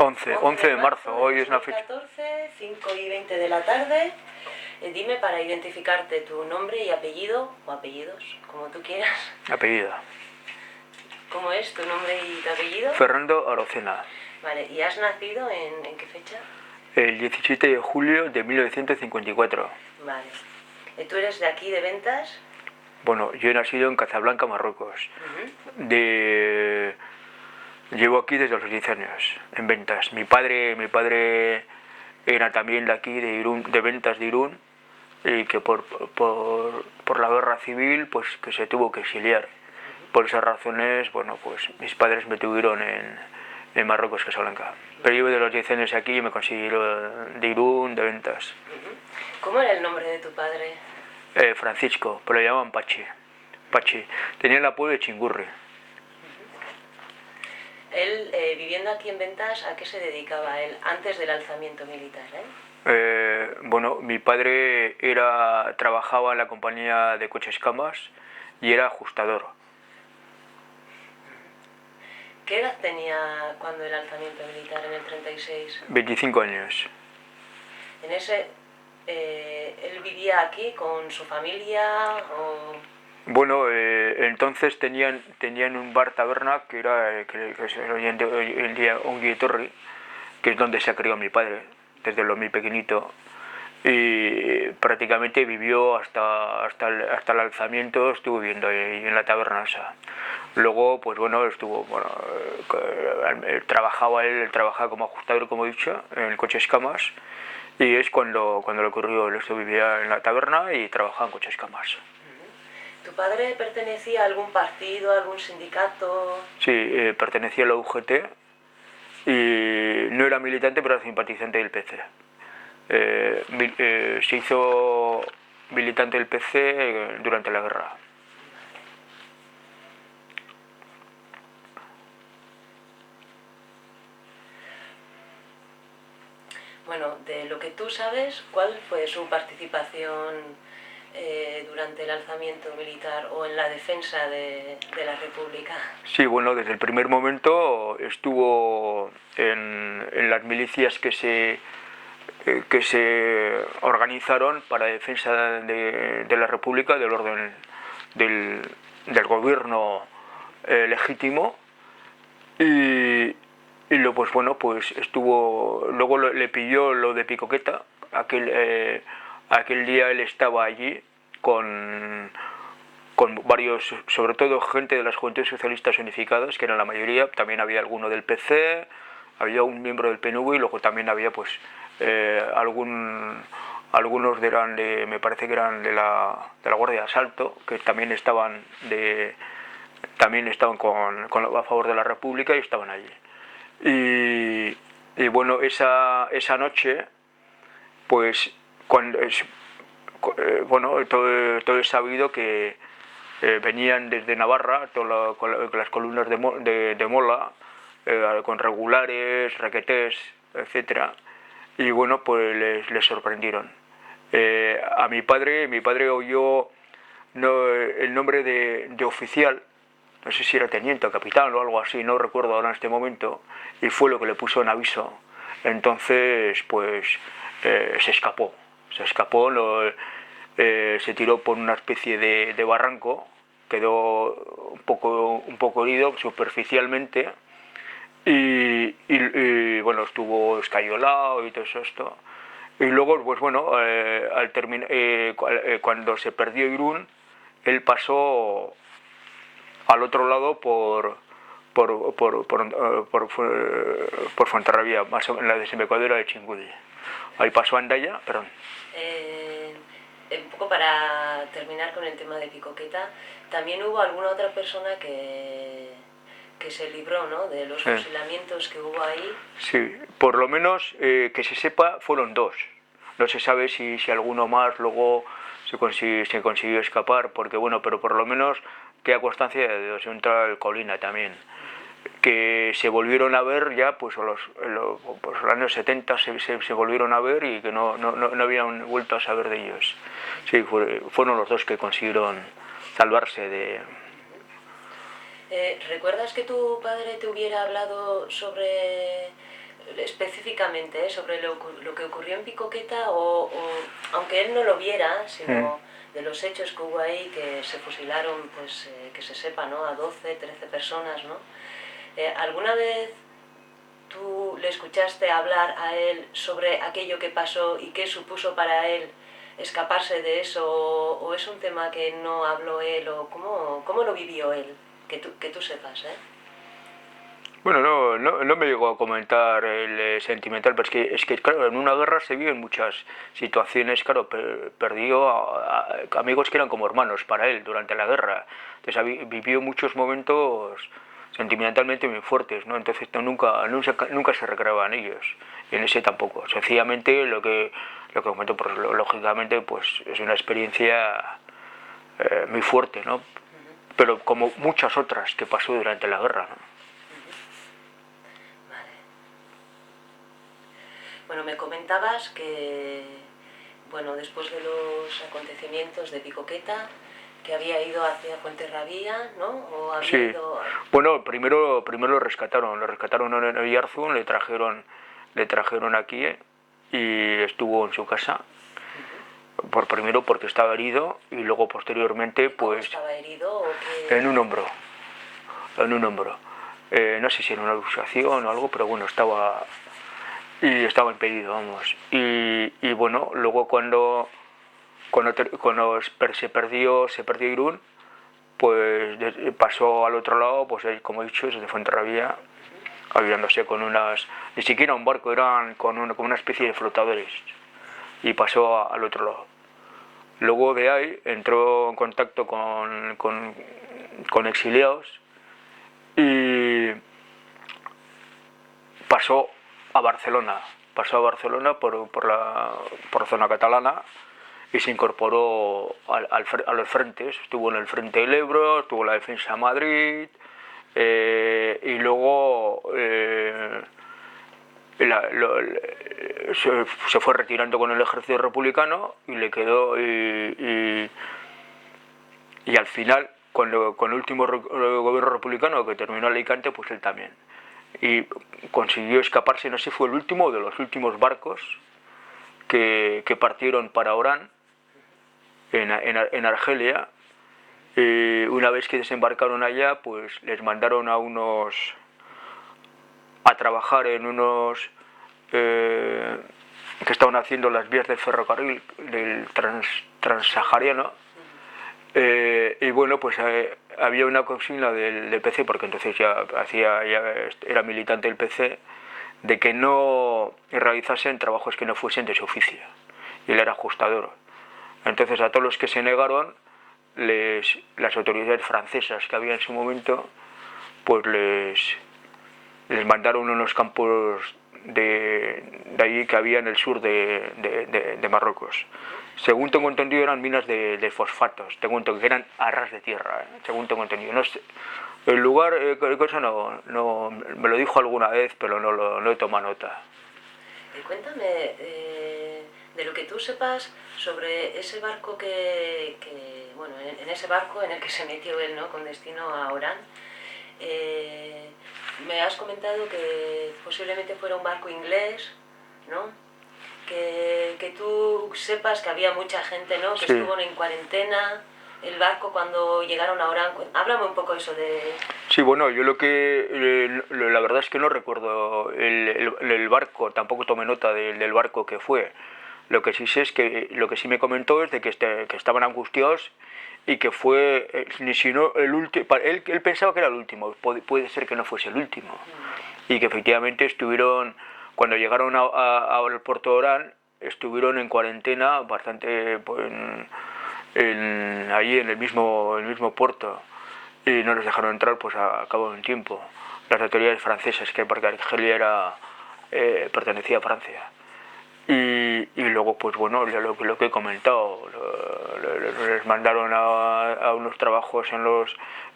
11 de marzo, hoy es una fecha. 2014, 5:20 de la tarde. Dime, para identificarte, tu nombre y apellido, o apellidos, como tú quieras. Apellido. ¿Cómo es tu nombre y tu apellido? Fernando Arocena. Vale, ¿y has nacido en qué fecha? El 17 de julio de 1954. Vale. ¿Tú eres de aquí, de Ventas? Bueno, yo he nacido en Casablanca, Marruecos. Llevo aquí desde los 10 años, en Ventas. Mi padre era también de aquí, de Irún, de Ventas de Irún, y que por la guerra civil, pues que se tuvo que exiliar. Por esas razones, bueno, pues mis padres me tuvieron en Marruecos, Casablanca. Pero llevo de los 10 años aquí y me considero de Irún, de Ventas. ¿Cómo era el nombre de tu padre? Francisco, pero lo llamaban Pachi. Tenía el apodo de Chingurri. Él, viviendo aquí en Ventas, ¿a qué se dedicaba él antes del alzamiento militar? Bueno, mi padre trabajaba en la compañía de coches Camas y era ajustador. ¿Qué edad tenía cuando el alzamiento militar, en el 36? 25 años. En ese, ¿él vivía aquí con su familia o...? Bueno, entonces tenían un bar taberna que era que es hoy en día Ongi Etorri, que es donde se ha criado mi padre desde lo muy pequeñito, y prácticamente vivió hasta el alzamiento, estuvo viviendo ahí en la taberna esa. Luego, pues bueno, él trabajaba como ajustador, como he dicho, en el Coches Camas, y es cuando le ocurrió. Él vivía en la taberna y trabajaba en Coches Camas. ¿Tu padre pertenecía a algún partido, a algún sindicato? Sí, pertenecía a la UGT y no era militante, pero era simpatizante del PC. Se hizo militante del PC durante la guerra. Bueno, de lo que tú sabes, ¿cuál fue su participación durante el alzamiento militar o en la defensa de la República? Sí, bueno, desde el primer momento estuvo en las milicias que se organizaron para defensa de la República, del orden del gobierno legítimo, y luego, pues bueno, pues luego le pilló lo de Picoqueta. Aquel día él estaba allí con varios, sobre todo gente de las Juventudes Socialistas Unificadas, que eran la mayoría. También había alguno del PC, había un miembro del PNV, y luego también había pues algunos me parece que eran de la Guardia de Asalto, que también estaban a favor de la República y estaban allí. Y bueno, esa noche, pues todo es sabido que venían desde Navarra con las columnas de Mola, con regulares, raquetés, etcétera, y bueno, pues les sorprendieron. A mi padre oyó el nombre de oficial, no sé si era teniente o capitán o algo así, no recuerdo ahora en este momento, y fue lo que le puso en aviso. Entonces, pues se escapó, se tiró por una especie de barranco, quedó un poco herido superficialmente, y bueno, estuvo escayolado y todo esto. Y luego, pues bueno, cuando se perdió Irún, él pasó al otro lado por Fuenterrabía, más o menos en la desembocadura de Chingudi. Ahí pasó a Hendaya, perdón. Un poco para terminar con el tema de Picoqueta, también hubo alguna otra persona que se libró, ¿no?, de los fusilamientos que hubo ahí. Sí, por lo menos que se sepa fueron dos. No se sabe si alguno más luego se consiguió escapar, porque bueno, pero por lo menos queda constancia de dos. Un tal Colina también, que se volvieron a ver ya pues en los años 70 se volvieron a ver, y que no habían vuelto a saber de ellos. Sí, fueron los dos que consiguieron salvarse de... ¿Recuerdas que tu padre te hubiera hablado sobre específicamente sobre lo que ocurrió en Picoqueta, o aunque él no lo viera, sino de los hechos que hubo ahí, que se fusilaron, pues que se sepa, ¿no?, a 12, 13 personas, ¿no? ¿Alguna vez tú le escuchaste hablar a él sobre aquello que pasó y qué supuso para él escaparse de eso, o es un tema que no habló él, o cómo lo vivió él, que tú sepas, ¿eh? Bueno, no me llegó a comentar el sentimental, pero es que, claro, en una guerra se viven muchas situaciones. Claro, perdió a amigos que eran como hermanos para él durante la guerra. Entonces vivió muchos momentos sentimentalmente muy fuertes, ¿no? Entonces nunca se recreaba en ellos, y en ese tampoco. Sencillamente lo que comentó, pues, lógicamente, pues es una experiencia muy fuerte, ¿no? Pero como muchas otras que pasó durante la guerra, ¿no? Bueno, me comentabas que, bueno, después de los acontecimientos de Picoqueta, que había ido hacia Fuenterrabía, ¿no? O había Sí. ido... Bueno, primero lo rescataron en Oyarzún, le trajeron aquí, y estuvo en su casa. Primero porque estaba herido, y luego posteriormente, ¿Cómo pues, estaba herido o qué? en un hombro, no sé si era una luxación o algo, pero bueno, estaba impedido, vamos. Y bueno, luego cuando se perdió Irún, pues pasó al otro lado, pues como he dicho, desde Fuenterrabía, ayudándose con ni siquiera un barco, eran con una especie de flotadores, y pasó al otro lado. Luego de ahí entró en contacto con exiliados, y pasó a Barcelona, por zona catalana, y se incorporó a los frentes. Estuvo en el frente del Ebro, estuvo en la defensa de Madrid, y luego se fue retirando con el ejército republicano, y le quedó, y al final, con el último gobierno republicano que terminó en Alicante, pues él también. Y consiguió escaparse, no sé si fue el último de los últimos barcos que partieron para Orán, en Argelia. Y una vez que desembarcaron allá, pues les mandaron a trabajar en unos que estaban haciendo las vías del ferrocarril del transsahariano. Y bueno, pues había una consigna del PC, porque entonces ya era militante del PC, de que no realizasen trabajos que no fuesen de su oficio, y él era ajustador. Entonces, a todos los que se negaron, las autoridades francesas que había en su momento, pues les mandaron a unos campos de allí que había en el sur de Marruecos. Según tengo entendido, eran minas de fosfatos, tengo entendido que eran a ras de tierra, según tengo entendido. No sé, el lugar, cosa no, me lo dijo alguna vez, pero no he tomado nota. Cuéntame, de lo que tú sepas sobre ese barco bueno, en ese barco en el que se metió él, ¿no?, con destino a Orán. Me has comentado que posiblemente fuera un barco inglés, ¿no? Que tú sepas que había mucha gente, ¿no?, que Sí. estuvo en cuarentena el barco cuando llegaron a Orán. Háblame un poco eso de... Sí, bueno, yo la verdad es que no recuerdo el barco, tampoco tomé nota del barco que fue. Lo que sí sé es que lo que sí me comentó es de que estaban angustiados, y que fue, ni si no el último, él pensaba que era el último, puede ser que no fuese el último, y que efectivamente estuvieron, cuando llegaron al puerto de Orán, estuvieron en cuarentena bastante, pues, allí en el mismo puerto, y no les dejaron entrar, pues a cabo de un tiempo, las autoridades francesas, porque Argelia pertenecía a Francia. Y luego, pues bueno, lo que he comentado, les mandaron a unos trabajos en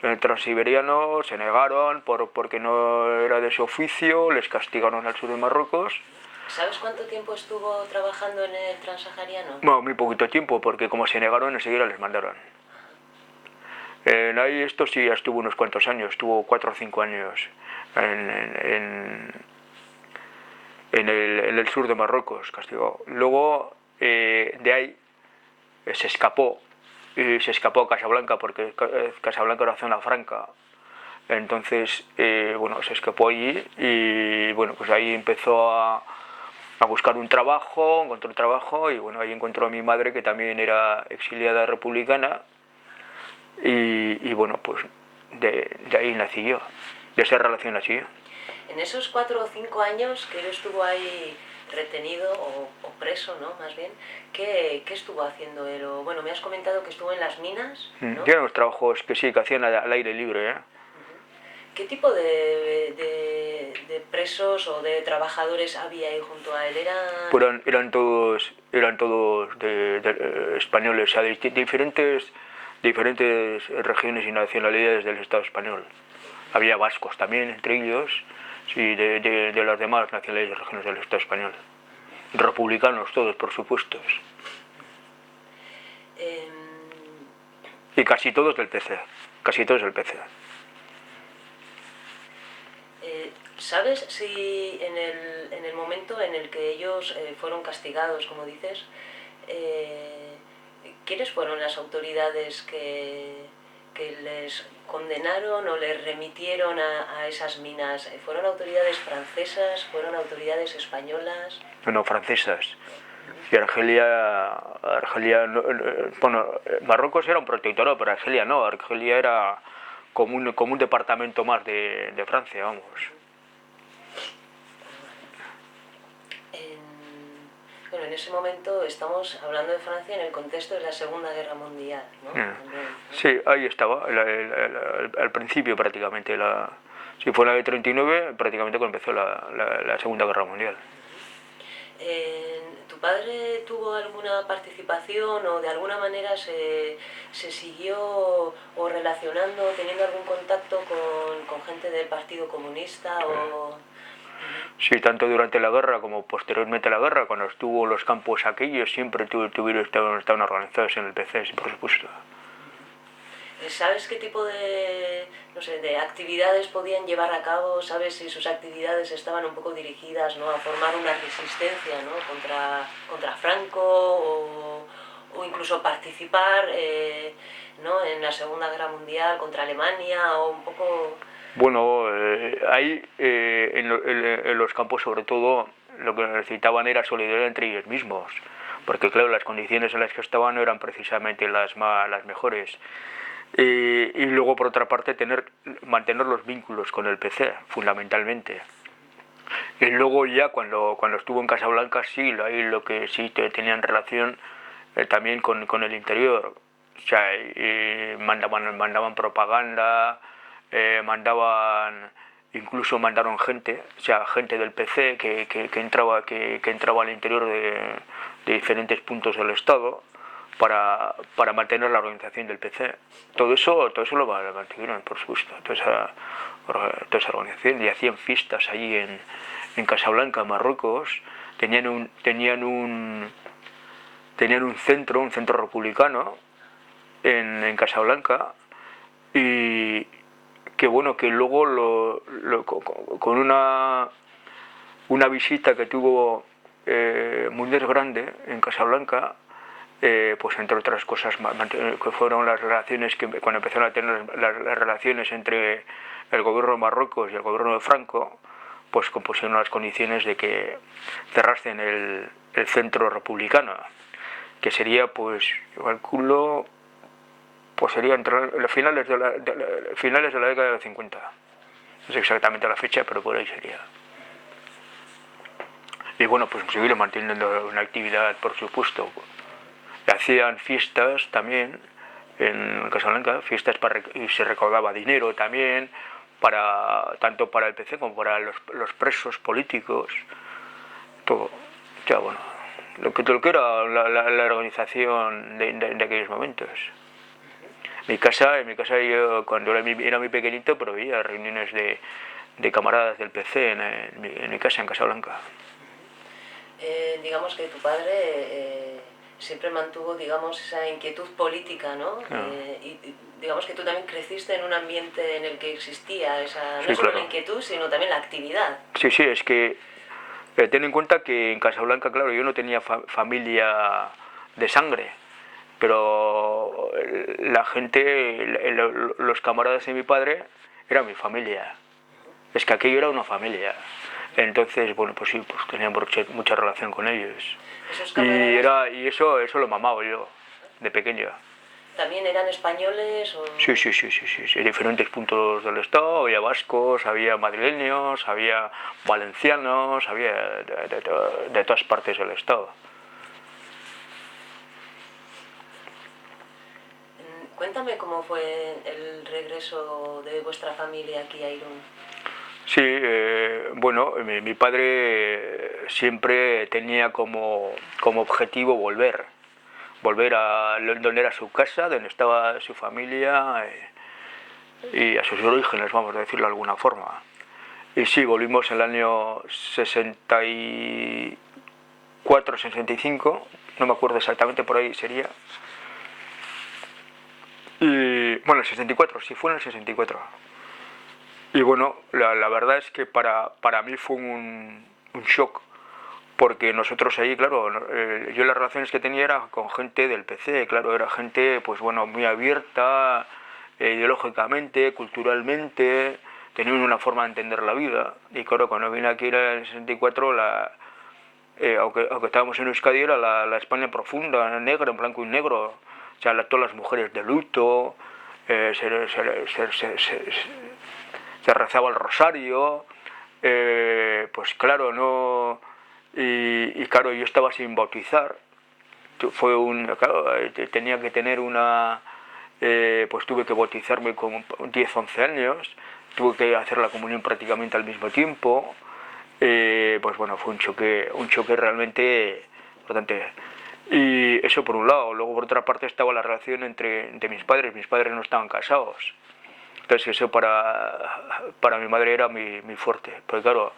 el Transiberiano, se negaron porque no era de su oficio, les castigaron al sur de Marruecos. ¿Sabes cuánto tiempo estuvo trabajando en el Transsahariano? Bueno, muy poquito tiempo, porque como se negaron, enseguida les mandaron. Ahí esto sí estuvo unos cuantos años, estuvo 4 o 5 años en el sur de Marruecos, castigado. Luego de ahí se escapó a Casablanca, porque Casablanca era zona franca. Entonces, bueno, se escapó allí y bueno, pues ahí empezó a buscar un trabajo, encontró un trabajo y bueno, ahí encontró a mi madre, que también era exiliada republicana, y bueno, pues de ahí nací yo, de esa relación nací yo. En esos 4 o 5 años que él estuvo ahí retenido o preso, ¿no? Más bien, ¿qué estuvo haciendo él? O, bueno, me has comentado que estuvo en las minas, ¿no? Tiene unos trabajos que sí, que hacían al aire libre, ¿eh? ¿Qué tipo de presos o de trabajadores había ahí junto a él? Eran todos españoles, o sea, de diferentes regiones y nacionalidades del Estado español. Había vascos también, entre ellos, sí, de las demás nacionalidades y regiones del Estado español. Republicanos todos, por supuesto. Y casi todos del PC, casi todos del PC. ¿Sabes si en el momento en el que ellos fueron castigados, como dices, quiénes fueron las autoridades que les condenaron o les remitieron a esas minas? ¿Fueron autoridades francesas? ¿Fueron autoridades españolas? No, francesas. Y Argelia, bueno, Marruecos era un protectorado, pero Argelia no. Argelia era como un departamento más de Francia, vamos. Bueno, en ese momento estamos hablando de Francia en el contexto de la Segunda Guerra Mundial, ¿no? Sí, ahí estaba, al principio prácticamente. Si fue la de 39, prácticamente cuando empezó la Segunda Guerra Mundial. ¿Tu padre tuvo alguna participación o de alguna manera se siguió o relacionando, teniendo algún contacto con gente del Partido Comunista? Sí, tanto durante la guerra como posteriormente a la guerra, cuando estuvo los campos aquellos, siempre estaban organizados en el PC, sí, por supuesto. ¿Sabes qué tipo no sé, de actividades podían llevar a cabo? ¿Sabes si sus actividades estaban un poco dirigidas, ¿no?, a formar una resistencia, ¿no?, contra Franco o incluso participar ¿no?, en la Segunda Guerra Mundial contra Alemania o un poco...? Bueno, ahí en los campos sobre todo lo que necesitaban era solidaridad entre ellos mismos, porque claro, las condiciones en las que estaban no eran precisamente las mejores. Y luego, por otra parte, mantener los vínculos con el PC, fundamentalmente. Y luego ya cuando estuvo en Casablanca, sí, ahí lo que sí tenían relación también con el interior. O sea, mandaban propaganda, incluso mandaron gente, o sea, gente del PC que entraba al interior de diferentes puntos del Estado para mantener la organización del PC. Todo eso lo mantuvieron, por supuesto, toda esa organización, y hacían fiestas allí en Casablanca, Marruecos. Tenían un centro republicano en Casablanca, y que bueno, que luego con una visita que tuvo Mundes Grande en Casablanca, pues entre otras cosas que fueron las relaciones cuando empezaron a tener las relaciones entre el gobierno de Marruecos y el gobierno de Franco, pues compusieron las condiciones de que cerrasen el centro republicano, que sería, pues yo calculo, pues sería entre finales de la década de los 50. No sé exactamente la fecha, pero por ahí sería. Y bueno, pues siguieron manteniendo una actividad, por supuesto. Hacían fiestas también en Casablanca, y se recaudaba dinero también, tanto para el PC como para los presos políticos, todo. Ya bueno, lo que era la organización de aquellos momentos. En mi casa yo cuando era muy pequeñito, pero veía reuniones de camaradas del PC en mi casa en Casablanca. Digamos que tu padre siempre mantuvo, digamos, esa inquietud política, ¿no? Y digamos que tú también creciste en un ambiente en el que existía esa, no Sí, solo claro. la inquietud, sino también la actividad. Sí, es que Ten en cuenta que en Casablanca, claro, yo no tenía familia de sangre, pero la gente, los camaradas de mi padre, era mi familia. Es que aquello era una familia. Entonces, bueno, pues sí, pues tenía mucha relación con ellos. ¿Esos camaradas Y eso lo mamaba yo, de pequeño. también eran españoles o...? Sí, sí, sí, sí, sí, sí. En diferentes puntos del estado, había vascos, había madrileños, había valencianos, había de todas partes del estado. Cuéntame cómo fue el regreso de vuestra familia aquí a Irún. Sí, bueno, mi padre siempre tenía como objetivo volver a donde era su casa, donde estaba su familia y a sus orígenes, vamos a decirlo de alguna forma. Y sí, volvimos en el año 64, 65, no me acuerdo exactamente, por ahí sería. Y bueno, el 64, sí fue en el 64. Y bueno, la verdad es que para mí fue un shock, porque nosotros ahí, claro, yo las relaciones que tenía era con gente del PC, claro, era gente, pues bueno, muy abierta, ideológicamente, culturalmente, tenían una forma de entender la vida. Y claro, cuando vine aquí en el 64, aunque estábamos en Euskadi, era la España profunda, negra, en blanco y negro, o sea, todas las mujeres de luto, se rezaba el rosario, pues claro, no... Y claro, yo estaba sin bautizar, claro, tenía que tener pues tuve que bautizarme con 10, 11 años, tuve que hacer la comunión prácticamente al mismo tiempo, pues bueno, fue un choque realmente importante. Y eso por un lado. Luego por otra parte estaba la relación entre mis padres no estaban casados. Entonces eso para mi madre era muy fuerte. Porque claro,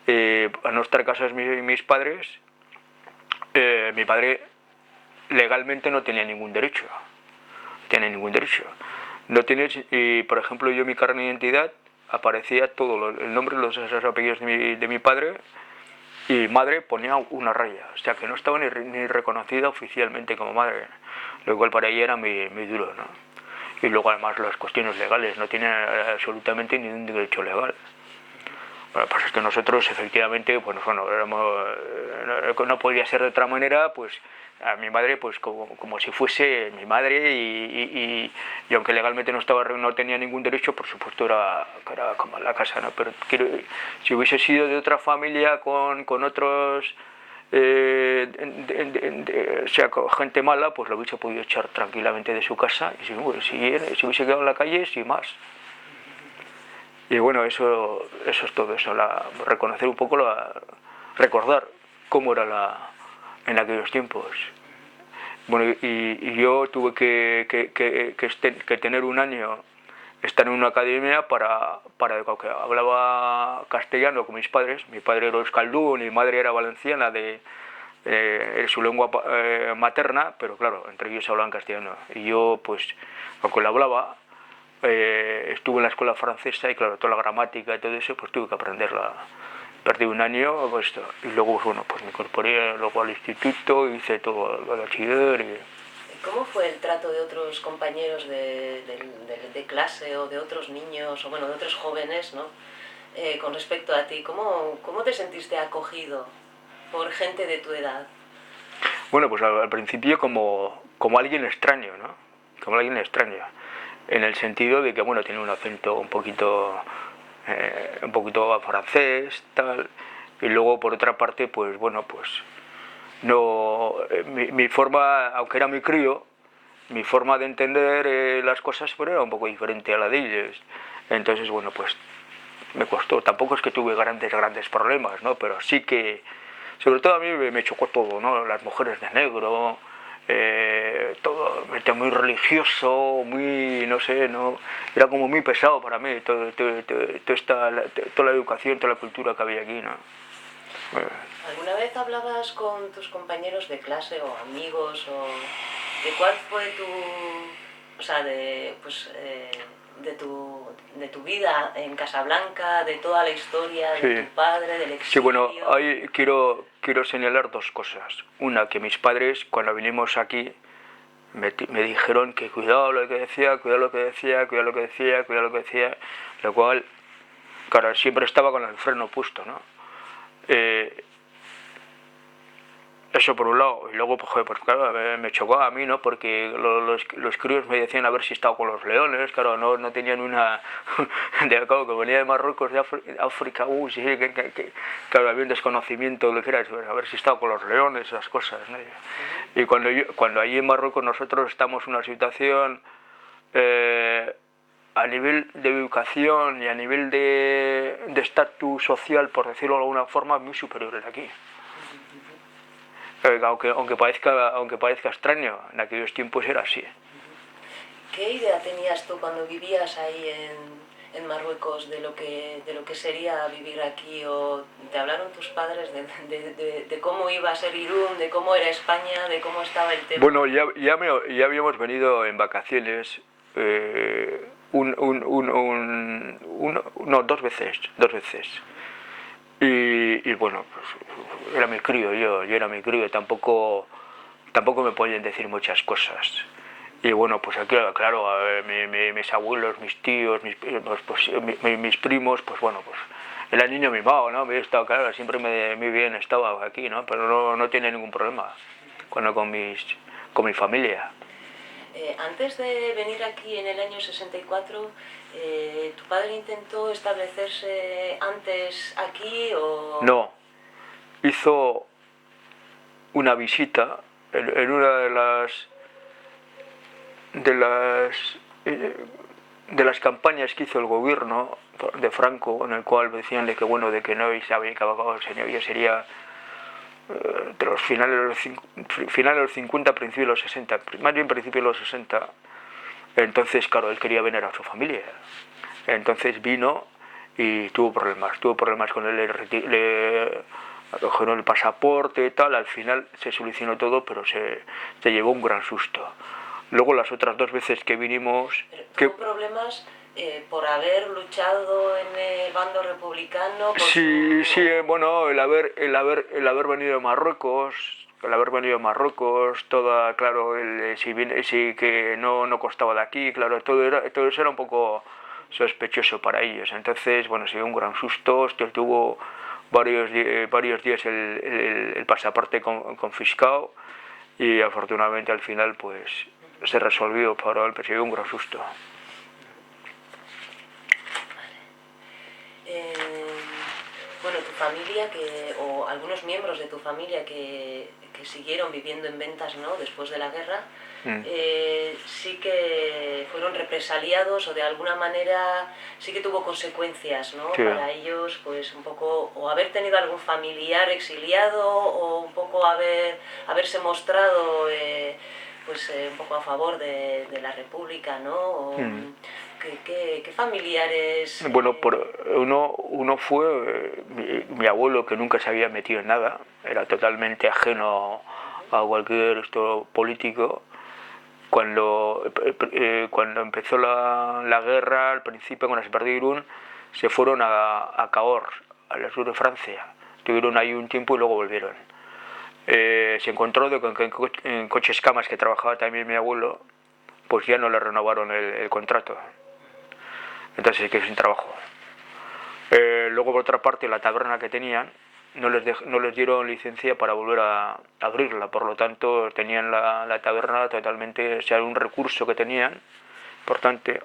al no estar casados mis padres, mi padre legalmente no tenía ningún derecho. Tiene ningún derecho. No tienes, y por ejemplo, yo en mi carnet de identidad aparecía todo, el nombre y los apellidos de mi padre, y madre ponía una raya, o sea que no estaba ni reconocida oficialmente como madre, lo cual para ella era muy duro, ¿no? Y luego además las cuestiones legales, no tiene absolutamente ningún derecho legal. Bueno, pues es que nosotros efectivamente, bueno, no podía ser de otra manera, pues a mi madre pues como si fuese mi madre y aunque legalmente no tenía ningún derecho, por supuesto era como en la casa, ¿no? Pero si hubiese sido de otra familia con otros, o sea, con gente mala, pues lo hubiese podido echar tranquilamente de su casa y si hubiese quedado en la calle, sin más. Y bueno, eso es todo, eso, reconocer un poco, recordar cómo era en aquellos tiempos. Bueno, y yo tuve que tener un año, estar en una academia que hablaba castellano con mis padres. Mi padre era euskaldún y mi madre era valenciana, de su lengua materna, pero claro, entre ellos hablaban castellano. Y yo, pues, aunque lo hablaba, estuve en la escuela francesa y claro, toda la gramática y todo eso, pues tuve que aprenderla. Perdí un año, pues, y luego, bueno, pues me incorporé luego al instituto, hice todo el bachiller. ¿Cómo fue el trato de otros compañeros de clase o de otros niños, o bueno, de otros jóvenes, ¿no? Con respecto a ti? ¿Cómo te sentiste acogido por gente de tu edad? Bueno, pues al principio como alguien extraño, ¿no? Como alguien extraño. En el sentido de que, bueno, tiene un acento un poquito francés, tal. Y luego, por otra parte, pues bueno, pues no, mi forma, aunque era muy crío, mi forma de entender las cosas pues, era un poco diferente a la de ellos. Entonces, bueno, pues me costó. Tampoco es que tuve grandes problemas, ¿no? Pero sí que, sobre todo a mí me chocó todo, ¿no? Las mujeres de negro, todo, muy religioso, muy, no sé, no, era como muy pesado para mí, toda la educación, toda la cultura que había aquí, ¿no? ¿Alguna vez hablabas con tus compañeros de clase o amigos o de cuál fue tu, o sea, de tu vida en Casablanca, de toda la historia de Sí. tu padre, del exilio. Sí, bueno, ahí quiero señalar dos cosas. Una, que mis padres, cuando vinimos aquí, me dijeron que cuidado lo que decía, cuidado lo que decía, cuidado lo que decía, cuidado lo que decía, lo cual, claro, siempre estaba con el freno puesto, ¿no? Eso por un lado, y luego, pues, joder, pues claro, me chocó a mí, ¿no? Porque los críos me decían a ver si estaba con los leones, claro, no tenían una... claro, que venía de Marruecos, de África, sí, claro, había un desconocimiento de lo que era, a ver si estaba con los leones, esas cosas, ¿no? Y cuando allí en Marruecos nosotros estamos en una situación... a nivel de educación y a nivel de estatus social, por decirlo de alguna forma, muy superiores aquí. Aunque parezca extraño, en aquellos tiempos era así. ¿Qué idea tenías tú cuando vivías ahí en Marruecos de lo que sería vivir aquí? ¿O te hablaron tus padres de cómo iba a ser Irún, de cómo era España, de cómo estaba el tema? Bueno, ya habíamos venido en vacaciones, no, dos veces. Y bueno, pues era mi crío, yo era mi crío, tampoco me podían decir muchas cosas. Y bueno, pues aquí, claro, mis abuelos, mis tíos, mis primos, pues bueno, pues era niño mimado, ¿no? Claro, siempre muy bien estaba aquí, ¿no? Pero no tiene ningún problema con mi familia. Antes de venir aquí en el año 64, ¿tu padre intentó establecerse antes aquí o...? No, hizo una visita en una de las campañas que hizo el gobierno de Franco, en el cual decían de que bueno, de que no se había acabado el señorío, sería de los finales de los 50, principios de los 60, más bien principios de los 60. Entonces, claro, él quería venir a su familia. Entonces vino y tuvo problemas con él, le cogieron el pasaporte y tal, al final se solucionó todo, pero se llevó un gran susto. Luego las otras dos veces que vinimos... ¿Tuvo problemas por haber luchado en el bando republicano? Sí, bueno, el haber venido de Marruecos, toda, claro, sí que no costaba de aquí, claro, todo eso era un poco sospechoso para ellos. Entonces, bueno, se dio un gran susto, tuvo varios días el pasaporte confiscado y afortunadamente al final pues se resolvió, pero él se dio un gran susto. Bueno, tu familia, o algunos miembros de tu familia que siguieron viviendo en Ventas, ¿no?, después de la guerra, sí que fueron represaliados o de alguna manera sí que tuvo consecuencias, ¿no? Sí. Para ellos, pues un poco, o haber tenido algún familiar exiliado o un poco haberse mostrado un poco a favor de la República, ¿no? O, ¿Qué familiares? Bueno, uno fue mi abuelo, que nunca se había metido en nada, era totalmente ajeno a cualquier esto político. Cuando empezó la guerra, al principio, cuando se perdió Irún, se fueron a Cahors, al sur de Francia. Estuvieron ahí un tiempo y luego volvieron. Se encontró en Coches Camas, que trabajaba también mi abuelo, pues ya no le renovaron el contrato. Entonces se quedó sin trabajo. Luego, por otra parte, la taberna que tenían no les dieron licencia para volver a abrirla, por lo tanto tenían la taberna totalmente, o sea, un recurso que tenían importante.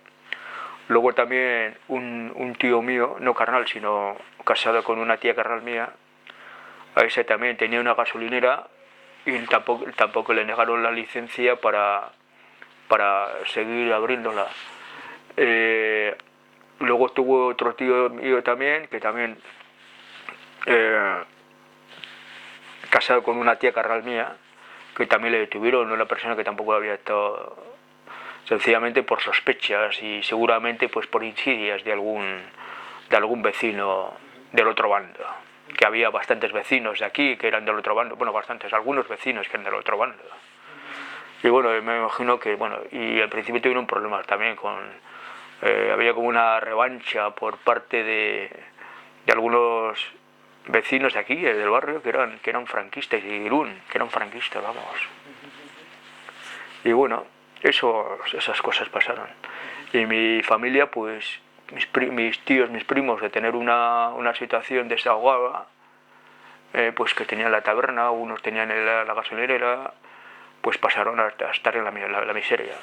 Luego también un tío mío, no carnal, sino casado con una tía carnal mía, a ese también tenía una gasolinera y tampoco le negaron la licencia para seguir abriéndola. Luego tuvo otro tío mío también, que también casado con una tía carnal mía, que también le detuvieron, una persona que tampoco había estado, sencillamente por sospechas y seguramente pues por insidias de algún vecino del otro bando, que había bastantes vecinos de aquí que eran del otro bando, bueno, algunos vecinos que eran del otro bando. Y bueno, me imagino que, bueno, y al principio tuvieron problemas también había como una revancha por parte de algunos vecinos de aquí, del barrio, que eran franquistas, y de Irún, que eran franquistas, vamos. Y bueno, esas cosas pasaron. Y mi familia, pues, mis tíos, mis primos, de tener una situación desahogada, pues que tenían la taberna, unos tenían la gasolinera, pues pasaron a estar en la miseria.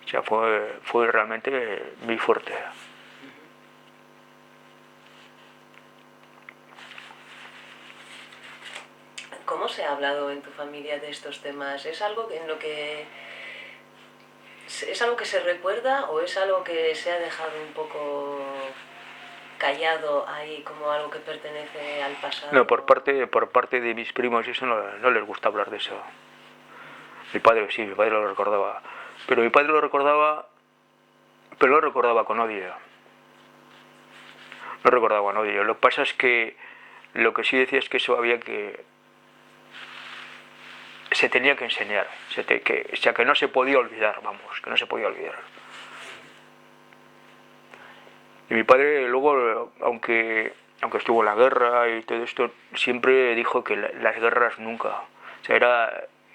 O sea, fue realmente muy fuerte. ¿Cómo se ha hablado en tu familia de estos temas? ¿Es algo en lo que ¿es algo que se recuerda o es algo que se ha dejado un poco callado ahí como algo que pertenece al pasado? No, por parte de mis primos eso no les gusta hablar de eso. Mi padre sí, mi padre lo recordaba. Pero mi padre lo recordaba, pero lo recordaba con odio. Lo recordaba con odio. Lo que pasa es que lo que sí decía es que eso había que... se tenía que enseñar. O sea, que no se podía olvidar, vamos, que no se podía olvidar. Y mi padre luego, aunque estuvo en la guerra y todo esto, siempre dijo que las guerras nunca. O sea,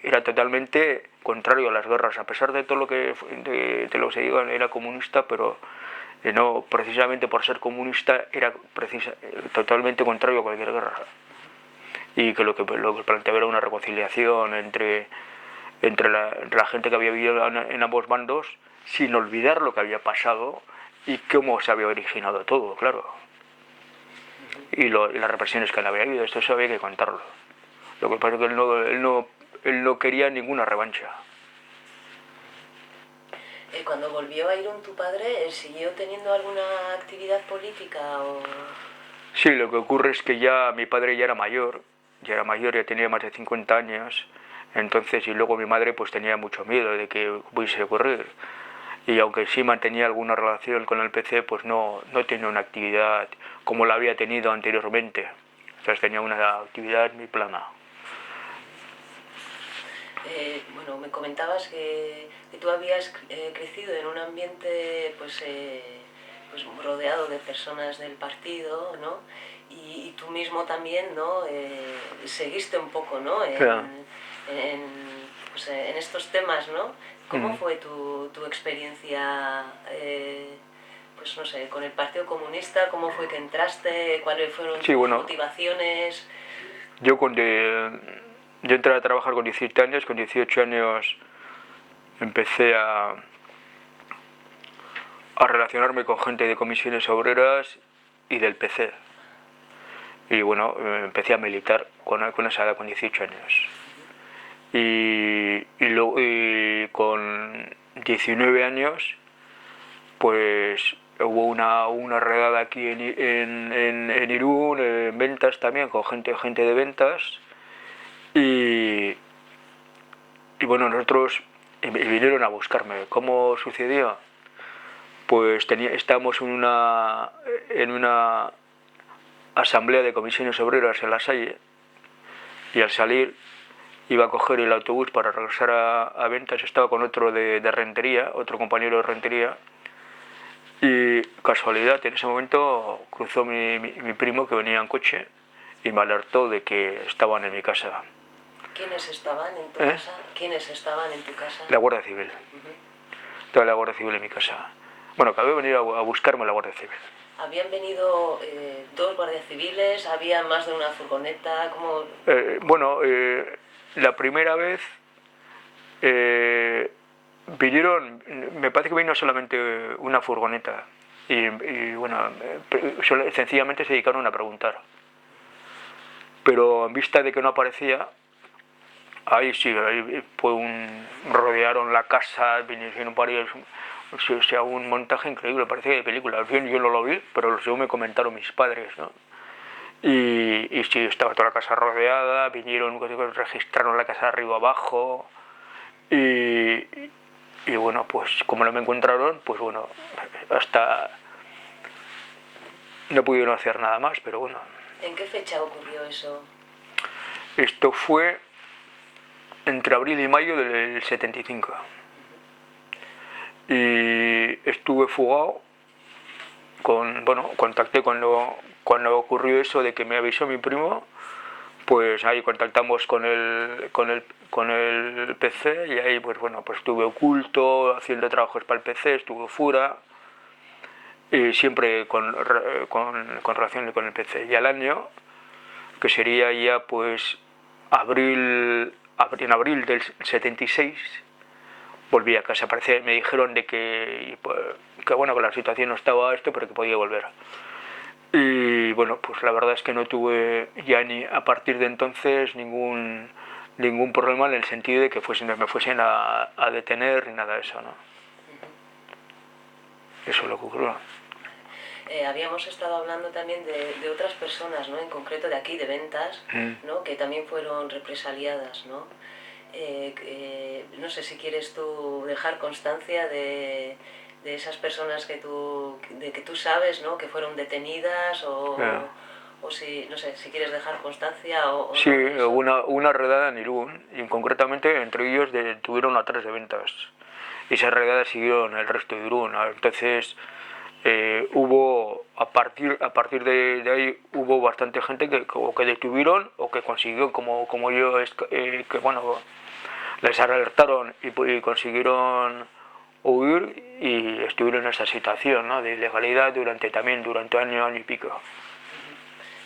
era totalmente contrario a las guerras, a pesar de todo lo que de lo que se diga, era comunista, pero no, precisamente por ser comunista era totalmente contrario a cualquier guerra. Y que lo que planteaba era una reconciliación entre la gente que había vivido en ambos bandos, sin olvidar lo que había pasado y cómo se había originado todo, claro. Y las represiones que había habido, esto había que contarlo. Lo que pasa es que él no quería ninguna revancha. Cuando volvió a Irún tu padre, ¿siguió teniendo alguna actividad política o...? Sí, lo que ocurre es que ya mi padre ya tenía más de 50 años, entonces, y luego mi madre pues tenía mucho miedo de que pudiese ocurrir. Y aunque sí mantenía alguna relación con el PC, pues no tenía una actividad como la había tenido anteriormente. Entonces tenía una actividad muy plana. Bueno, me comentabas que tú habías crecido en un ambiente pues rodeado de personas del partido, ¿no? Y tú mismo también, ¿no? Seguiste un poco, ¿no? Pues, en estos temas, ¿no? ¿Cómo fue tu experiencia, pues no sé, con el Partido Comunista? ¿Cómo fue que entraste? ¿Cuáles fueron tus motivaciones? Yo entré a trabajar con 17 años, con 18 años empecé a relacionarme con gente de comisiones obreras y del PC. Y bueno, empecé a militar con esa edad, con 18 años. Y con 19 años, pues hubo una redada aquí en Irún, en ventas también, con gente de ventas. Y bueno, nosotros vinieron a buscarme. ¿Cómo sucedió? Pues estábamos en una asamblea de comisiones obreras en La Salle, y al salir iba a coger el autobús para regresar a ventas, estaba con otro de rentería, otro compañero de rentería, y casualidad, en ese momento cruzó mi primo, que venía en coche, y me alertó de que estaban en mi casa. ¿Quiénes estaban en tu casa? ¿Quiénes estaban en tu casa? La Guardia Civil. Toda la Guardia Civil en mi casa. Bueno, que había venido a buscarme la Guardia Civil. ¿Habían venido dos guardias civiles? ¿Había más de una furgoneta? ¿Cómo? Bueno, la primera vez vinieron, me parece que vino solamente una furgoneta. Y bueno, sencillamente se dedicaron a preguntar. Pero en vista de que no aparecía, ahí rodearon la casa, vinieron varios, o sea, un montaje increíble, parece de película. Al fin yo no lo vi, pero según me comentaron mis padres, ¿no? Y sí, estaba toda la casa rodeada, vinieron, registraron la casa de arriba abajo, y bueno, pues como no me encontraron, pues bueno, hasta no pudieron hacer nada más, pero bueno. ¿En qué fecha ocurrió eso? Esto fue entre abril y mayo del 75. y estuve fugado. Bueno, contacté cuando ocurrió eso de que me avisó mi primo, pues ahí contactamos con el PC y ahí pues bueno, pues estuve oculto, haciendo trabajos para el PC, estuve fuera, y siempre con relación con el PC. Y al año, que sería ya pues en abril del 76, volví a casa. Me dijeron de que bueno, que la situación no estaba esto, pero que podía volver. Y bueno, pues la verdad es que no tuve ya ni a partir de entonces ningún problema en el sentido de que me fuesen a detener ni nada de eso, ¿no? Eso es lo que ocurrió. Habíamos estado hablando también de otras personas, ¿no? En concreto de aquí, de Ventas, ¿no? Que también fueron represaliadas, ¿no? No sé si quieres tú dejar constancia de esas personas que tú sabes, ¿no? Que fueron detenidas o si, no sé, si quieres dejar constancia o sí, no, una redada en Irún, y concretamente entre ellos detuvieron a 3 de Ventas. Y esa redada siguió en el resto de Irún. Entonces hubo, a partir de ahí, hubo bastante gente que detuvieron o que consiguió, como yo, que bueno, les alertaron y consiguieron huir y estuvieron en esa situación, ¿no? De ilegalidad durante año y pico.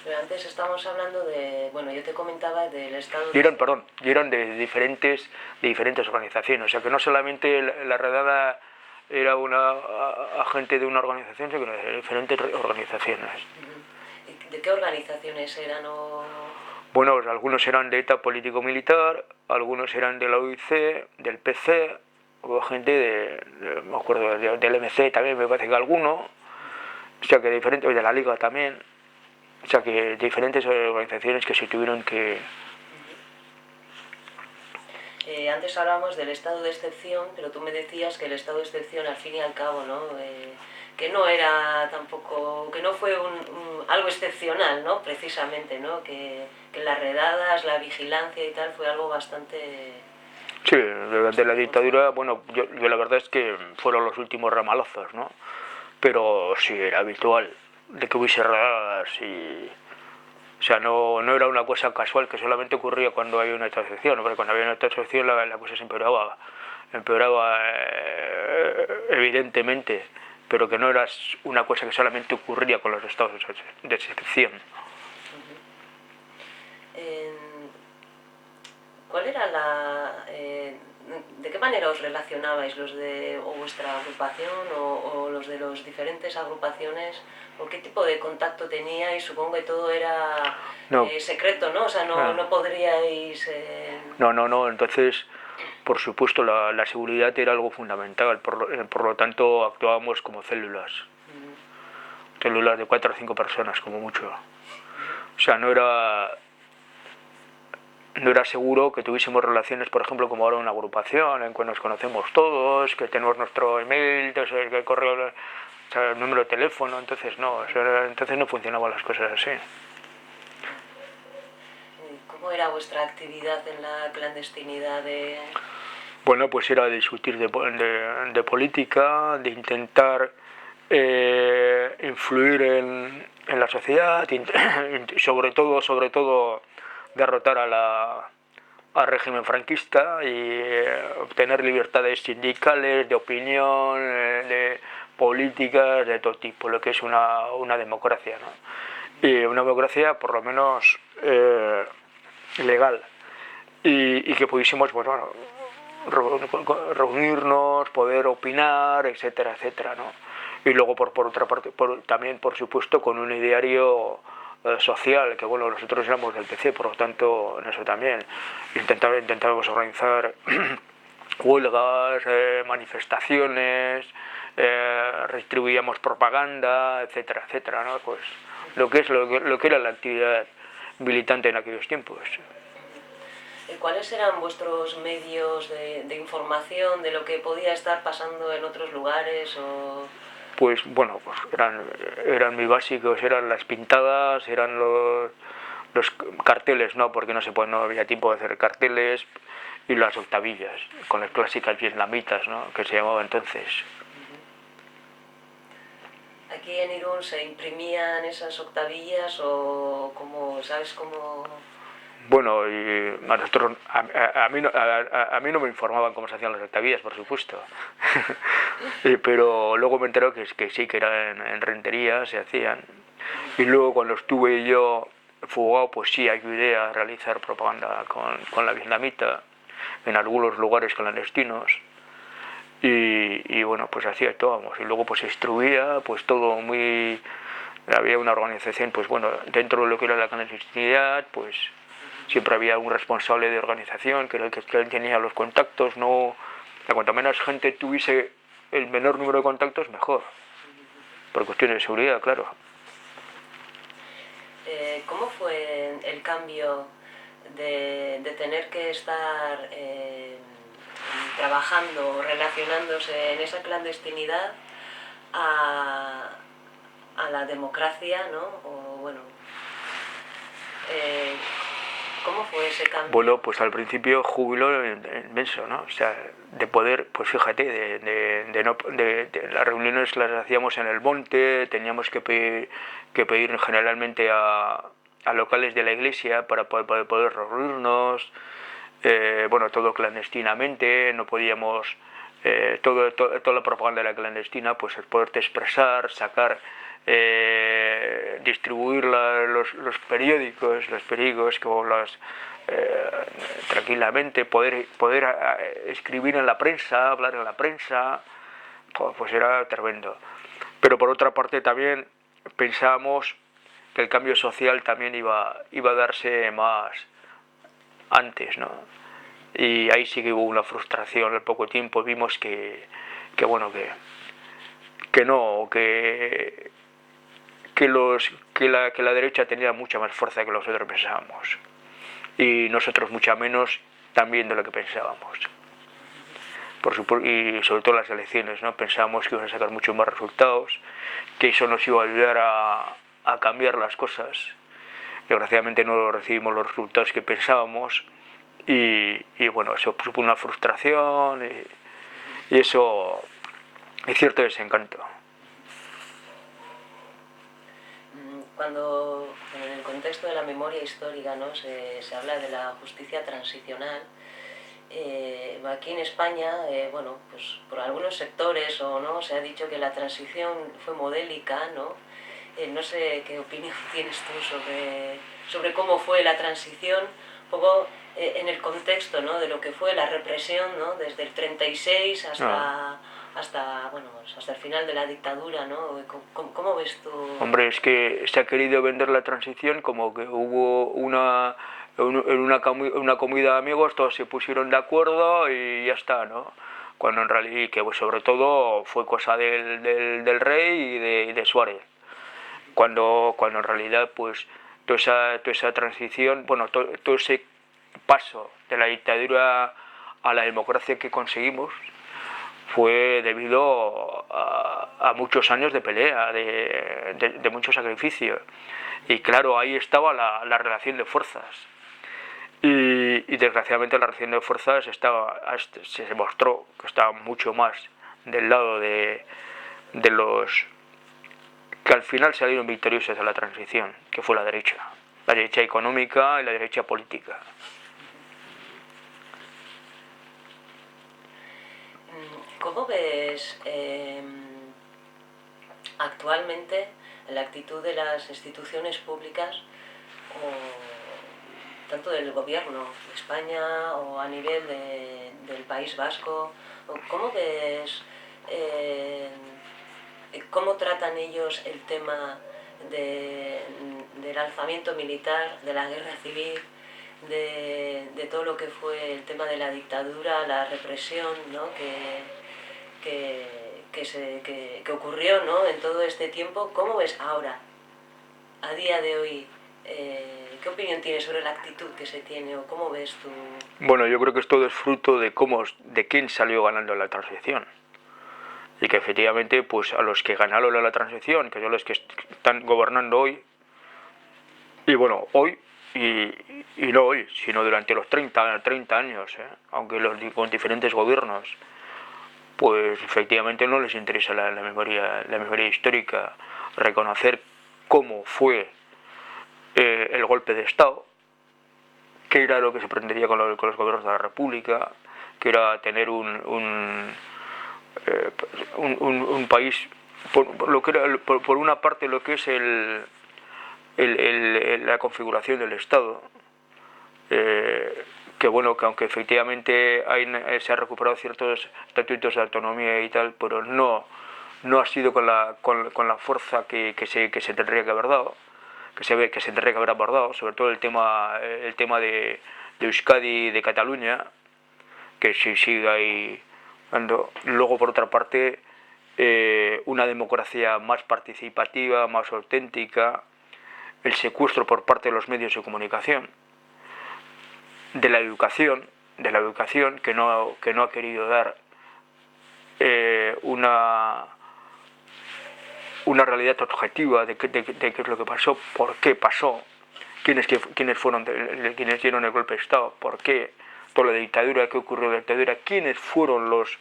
Pero antes estábamos hablando bueno, yo te comentaba del estado... Y eran de diferentes organizaciones, o sea que no solamente la redada era una agente de una organización, sino de diferentes organizaciones. ¿De qué organizaciones eran Bueno, pues algunos eran de ETA político-militar, algunos eran de la OIC, del PC, hubo gente me acuerdo, del MC también me parece que alguno, o sea que diferentes, de la Liga también, o sea que diferentes organizaciones que se tuvieron que... Antes hablábamos del estado de excepción, pero tú me decías que el estado de excepción al fin y al cabo, ¿no? Que no era tampoco, que no fue algo excepcional, ¿no? Precisamente, ¿no? Que las redadas, la vigilancia y tal fue algo bastante... Sí, durante la dictadura, bueno, yo la verdad es que fueron los últimos ramalazos, ¿no? Pero sí, era habitual de que hubiese redadas y... O sea, no era una cosa casual que solamente ocurría cuando había una excepción, porque cuando había una excepción la cosa se empeoraba evidentemente, pero que no era una cosa que solamente ocurría con los estados de excepción. ¿Cuál era ¿de qué manera os relacionabais los de vuestra agrupación o los de las diferentes agrupaciones? ¿O qué tipo de contacto teníais? Supongo que todo era secreto, ¿no? O sea, no podríais... No, entonces, por supuesto, la seguridad era algo fundamental, por lo tanto actuábamos como células. Células de 4 o 5 personas, como mucho. O sea, no era seguro que tuviésemos relaciones, por ejemplo, como ahora una agrupación, en que nos conocemos todos, que tenemos nuestro email, el correo, o sea, el número de teléfono, entonces no funcionaban las cosas así. ¿Cómo era vuestra actividad en la clandestinidad de...? Bueno, pues era discutir de política, de intentar influir en la sociedad, sobre todo derrotar al régimen franquista y obtener libertades sindicales, de opinión, de políticas, de todo tipo, lo que es una democracia, ¿no? Y una democracia por lo menos legal, y que pudiésemos, pues bueno, reunirnos, poder opinar, etcétera, etcétera, ¿no? Y luego por otra parte, también por supuesto con un ideario social, que bueno, nosotros éramos del PC, por lo tanto en eso también intentábamos organizar huelgas, manifestaciones, distribuíamos propaganda, etcétera, etcétera, ¿no? Pues lo que era la actividad militante en aquellos tiempos. ¿Cuáles eran vuestros medios de información de lo que podía estar pasando en otros lugares? Pues bueno, pues eran muy básicos, eran las pintadas, eran los carteles, no, porque no había tiempo de hacer carteles, y las octavillas, con las clásicas vietnamitas, ¿no? Que se llamaba entonces. ¿Aquí en Irún se imprimían esas octavillas o cómo, sabes cómo? Bueno, y a nosotros, a mí no me informaban cómo se hacían las octavillas, por supuesto. Pero luego me enteré que sí, que eran en Rentería, se hacían. Y luego cuando estuve yo fugado, pues sí, ayudé a realizar propaganda con la vietnamita en algunos lugares clandestinos. Y bueno, pues así actuábamos. Y luego pues se instruía, pues todo muy... Había una organización, pues bueno, dentro de lo que era la clandestinidad, pues siempre había un responsable de organización que era el que tenía los contactos, no... Cuanto menos gente tuviese el menor número de contactos, mejor. Por cuestiones de seguridad, claro. ¿Cómo fue el cambio de tener que estar trabajando, relacionándose en esa clandestinidad a la democracia, ¿no? O bueno, ¿cómo fue ese cambio? Bueno, pues al principio júbilo inmenso, ¿no? O sea, de poder, pues fíjate, las reuniones las hacíamos en el monte, teníamos que pedir generalmente a locales de la iglesia para poder reunirnos, bueno, todo clandestinamente, no podíamos, toda la propaganda era clandestina, pues el poderte expresar, sacar, distribuir los periódicos como tranquilamente, poder escribir en la prensa, hablar en la prensa, pues era tremendo. Pero por otra parte también pensábamos que el cambio social también iba a darse más antes, ¿no? Y ahí sí que hubo una frustración al poco tiempo, vimos que bueno, que no, que la derecha tenía mucha más fuerza que nosotros pensábamos. Y nosotros mucha menos también de lo que pensábamos. Y sobre todo las elecciones, ¿no? Pensábamos que iban a sacar muchos más resultados, que eso nos iba a ayudar a cambiar las cosas. Desgraciadamente no recibimos los resultados que pensábamos y bueno, eso supuso una frustración y eso es cierto desencanto. Cuando en el contexto de la memoria histórica, ¿no? se habla de la justicia transicional, aquí en España, bueno, pues por algunos sectores o no, se ha dicho que la transición fue modélica, ¿no? No sé qué opinión tienes tú sobre cómo fue la transición, un poco en el contexto, ¿no? De lo que fue la represión, ¿no? Desde el 36 hasta el final de la dictadura, ¿no? ¿Cómo ves tú? Hombre, es que se ha querido vender la transición como que hubo una comida de amigos, todos se pusieron de acuerdo y ya está, ¿no? Cuando en realidad, que pues, sobre todo fue cosa del rey y de Suárez. Cuando en realidad, pues, toda esa transición, bueno, todo ese paso de la dictadura a la democracia que conseguimos, fue debido a muchos años de pelea, de mucho sacrificio. Y claro, ahí estaba la relación de fuerzas. Y desgraciadamente la relación de fuerzas se demostró que estaba mucho más del lado de los que al final salieron victoriosos de la transición, que fue la derecha económica y la derecha política. ¿Cómo ves actualmente la actitud de las instituciones públicas, tanto del gobierno de España o a nivel del País Vasco? ¿Cómo ves, cómo tratan ellos el tema del alzamiento militar, de la guerra civil, de todo lo que fue el tema de la dictadura, la represión, ¿no? que ocurrió, ¿no? En todo este tiempo? ¿Cómo ves ahora, a día de hoy, qué opinión tienes sobre la actitud que se tiene o cómo ves tú? Bueno, yo creo que esto es fruto de quién salió ganando la transición. Y que efectivamente, pues a los que ganaron la transición, que son los que están gobernando hoy, y bueno, hoy y no hoy, sino durante los 30 años, aunque con diferentes gobiernos, pues efectivamente no les interesa la memoria histórica, reconocer cómo fue el golpe de Estado, qué era lo que se pretendía con los gobiernos de la República, que era tener un país, por una parte lo que es la configuración del Estado, que bueno, que aunque efectivamente se ha recuperado ciertos estatutos de autonomía y tal, pero no ha sido con la fuerza que se tendría que haber dado, que se tendría que haber abordado, sobre todo el tema de Euskadi y de Cataluña, que sí sigue ahí dando. Luego, por otra parte, una democracia más participativa, más auténtica, el secuestro por parte de los medios de comunicación, de la educación que no ha querido dar una realidad objetiva de qué es lo que pasó, por qué pasó, quiénes dieron el golpe de Estado, por qué, toda la dictadura, qué ocurrió en la dictadura, quiénes fueron los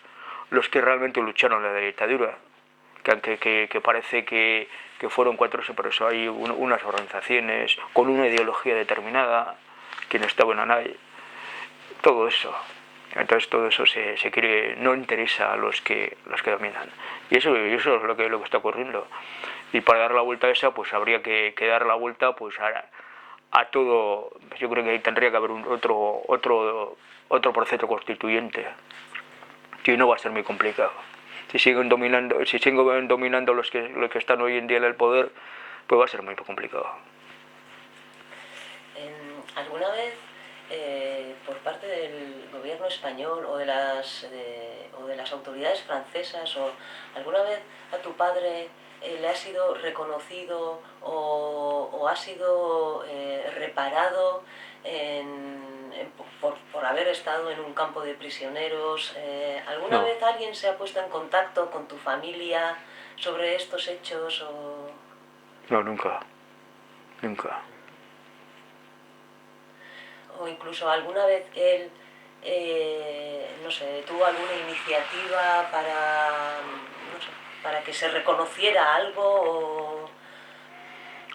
que realmente lucharon en la dictadura, que parece que fueron 4, pero eso hay unas organizaciones con una ideología determinada, quien estaba en ANAI, todo eso. Entonces todo eso se quiere, no interesa a los que dominan. Y eso es lo que está ocurriendo. Y para dar la vuelta a esa, pues habría que dar la vuelta pues a todo. Yo creo que tendría que haber otro proceso constituyente. Y no va a ser muy complicado. Si siguen dominando los que están hoy en día en el poder, pues va a ser muy complicado. ¿Alguna vez por parte del gobierno español o de las autoridades francesas, o alguna vez a tu padre le ha sido reconocido o ha sido reparado por haber estado en un campo de prisioneros? ¿Alguna vez alguien se ha puesto en contacto con tu familia sobre estos hechos? No, nunca. O incluso alguna vez él, no sé, tuvo alguna iniciativa para que se reconociera algo.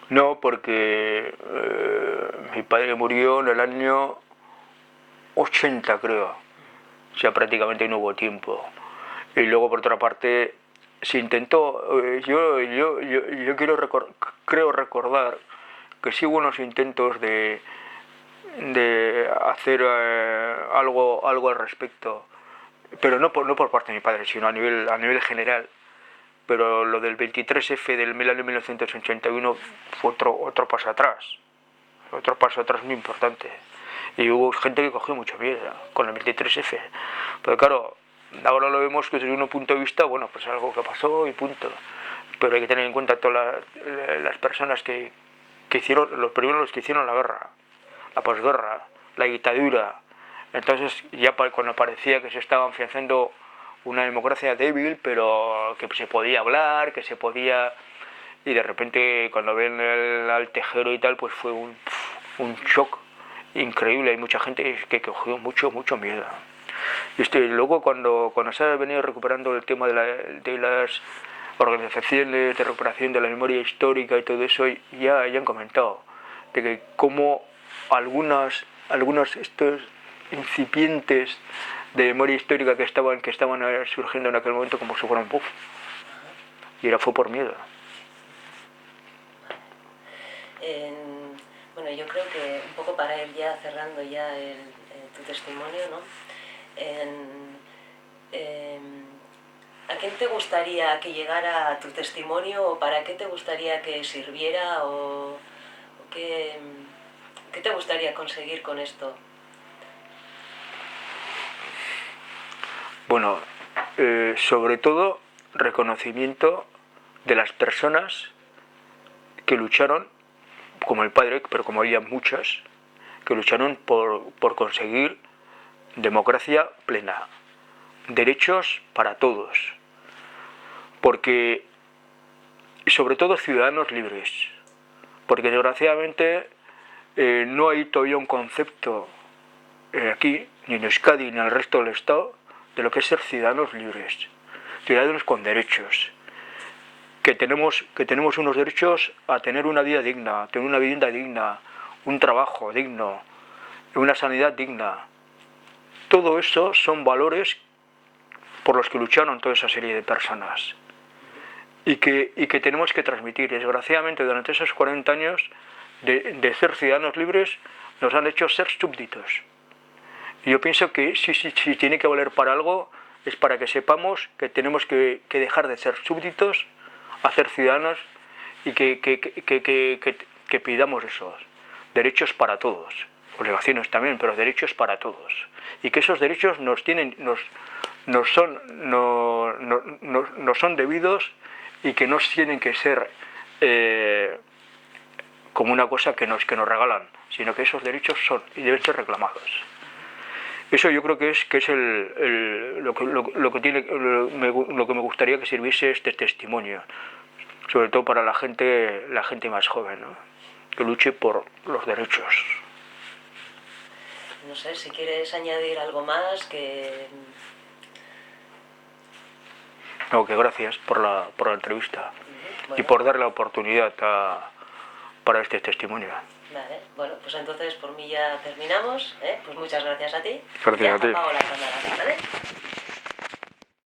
No, porque mi padre murió en el año 80, creo. O sea, prácticamente no hubo tiempo. Y luego, por otra parte, se intentó. Yo creo recordar que sí hubo unos intentos de hacer algo al respecto, pero no por parte de mi padre, sino a nivel general. Pero lo del 23F del año 1981 fue otro paso atrás muy importante. Y hubo gente que cogió mucho miedo con el 23F. Pero claro, ahora lo vemos que desde un punto de vista, bueno, pues algo que pasó y punto. Pero hay que tener en cuenta todas las personas que hicieron, los primeros que hicieron la guerra, la posguerra, la dictadura. Entonces ya cuando parecía que se estaba afianzando una democracia débil, pero que se podía hablar, que se podía... Y de repente cuando ven al Tejero y tal, pues fue un shock increíble. Hay mucha gente que cogió mucho miedo. Y luego cuando se ha venido recuperando el tema de las organizaciones de recuperación de la memoria histórica y todo eso, ya han comentado de que como algunos estos incipientes de memoria histórica que estaban surgiendo en aquel momento, como si fueran puff, y fue por miedo. Bueno, yo creo que un poco para ir ya cerrando ya tu testimonio, ¿no? ¿A quién te gustaría que llegara tu testimonio, o para qué te gustaría que sirviera, o qué te gustaría conseguir con esto? Bueno, sobre todo reconocimiento de las personas que lucharon, como el padre, pero como había muchas, que lucharon por conseguir democracia plena, derechos para todos, porque, y sobre todo ciudadanos libres, porque desgraciadamente no hay todavía un concepto aquí, ni en Euskadi, ni en el resto del Estado, de lo que es ser ciudadanos libres, ciudadanos con derechos. Que tenemos unos derechos a tener una vida digna, a tener una vivienda digna, un trabajo digno, una sanidad digna. Todo eso son valores por los que lucharon toda esa serie de personas y que tenemos que transmitir. Desgraciadamente, durante esos 40 años de ser ciudadanos libres, nos han hecho ser súbditos. Y yo pienso que si tiene que valer para algo, es para que sepamos que tenemos que dejar de ser súbditos, a ser ciudadanos, y que pidamos esos derechos para todos, obligaciones también, pero derechos para todos, y que esos derechos nos son debidos y que no tienen que ser como una cosa que nos regalan, sino que esos derechos son y deben ser reclamados. Eso yo creo que es lo que me gustaría que sirviese este testimonio, sobre todo para la gente más joven, ¿no? Que luche por los derechos. No sé, si quieres añadir algo más, que... No, que gracias por la entrevista. Bueno. Y por dar la oportunidad para este testimonio. Vale, bueno, pues entonces por mí ya terminamos, ¿eh? Pues muchas gracias a ti. Gracias a ti. Apago la cámara, ¿vale?